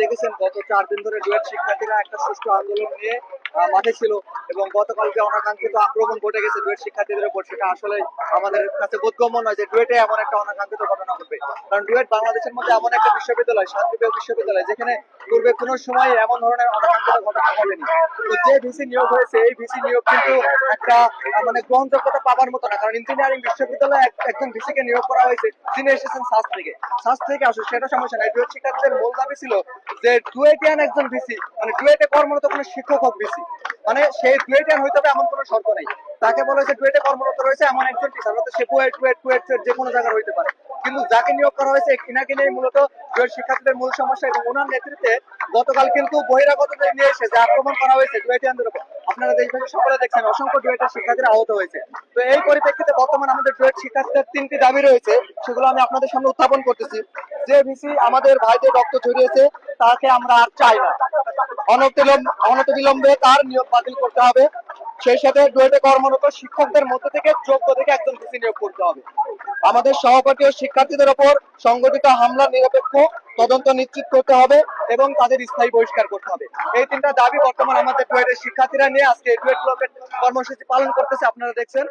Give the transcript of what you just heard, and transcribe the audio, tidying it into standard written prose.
দেখেছেন গত 4 দিন ধরে ডুয়েট শিক্ষার্থীরা একটা সুষ্ঠু আন্দোলন নিয়ে মাঠে ছিল এবং গতকাল যে অনাকাঙ্ক্ষিত আক্রমণ ঘটে গেছে ডুয়েট শিক্ষার্থীদের উপর, সেটা আসলে আমাদের কাছে বোধগম্য নয় যে ডুয়েটে এমন একটা অনাকাঙ্ক্ষিত ঘটনা ঘটবে। কারণ ডুয়েট বাংলাদেশের মধ্যে এমন একটা বিশ্ববিদ্যালয়, শান্তিপ্রিয় বিশ্ববিদ্যালয়, যেখানে পূর্বে কোনো সময় এমন ধরনের অনাকাঙ্ক্ষিত ঘটনা ঘটেনি। তো যে ভিসি নিয়োগ হয়েছে এই ভিসি নিয়োগ কিন্তু একটা মানে গ্রহণযোগ্যতা পাবার মতো না। কারণ ইঞ্জিনিয়ারিং বিশ্ববিদ্যালয়ে একজন ভিসিকে নিয়োগ করা হয়েছে যিনি এসেছেন সাস থেকে আসুন, সেটা সমস্যা নাই। ডুয়েট শিক্ষার্থীদের মূল দাবি ছিল যে ডুয়েটিয়ান একজন ভিসি, মানে ডুয়েটে কর্মরত কোনো শিক্ষক হোক ভিসি, মানে সেই ডুয়েটিয়ান হইতে হবে এমন কোনো শর্ত নেই। তাকে বলা হয়েছে ডুয়েটে কর্মরত রয়েছে এমন একজন টিচার, অর্থাৎ সে কুয়েট যে কোনো জায়গায় হইতে পারে। কিন্তু যাকে নিয়োগ করা হয়েছে কিনাকে নিয়ে মূলত ডুয়েট শিক্ষার্থীদের মূল সমস্যা। এবং ওনার নেতৃত্বে গতকাল কিন্তু বহিরাগতদের নিয়ে এসে যে আক্রমণ করা হয়েছে ডুয়েটিয়ানদের উপর, আপনারা দেশবাসী সকলে দেখছেন অসংখ্য ডুয়েটের শিক্ষার্থীরা আহত হয়েছে। তো এই পরিপ্রেক্ষিতে বর্তমান আমাদের ডুয়েট শিক্ষার্থীদের 3টি দাবি রয়েছে, সেগুলো আমি আপনাদের সামনে উত্থাপন করতেছি। যে ভিসি আমাদের ভাইদের রক্ত ঝরিয়েছে তাকে আমরা আর চাই না, অনতিবিলম্বে তার নিয়োগ বাতিল করতে হবে। সেই সাথে ডুয়েটে কর্মরত শিক্ষকদের মধ্যে থেকে যোগ্য থেকে একজন ভিসি নিয়োগ করতে হবে। আমাদের সহপাঠী ও শিক্ষার্থীদের ওপর সংগঠিত হামলার নিরপেক্ষ তদন্ত নিশ্চিত করতে হবে এবং তাদের স্থায়ী বহিষ্কার করতে হবে। এই 3টা দাবি বর্তমান আমাদের ডুয়েটের শিক্ষার্থীরা নিয়ে আজকে ডুয়েট ব্লকের কর্মসূচি পালন করতেছে, আপনারা দেখছেন।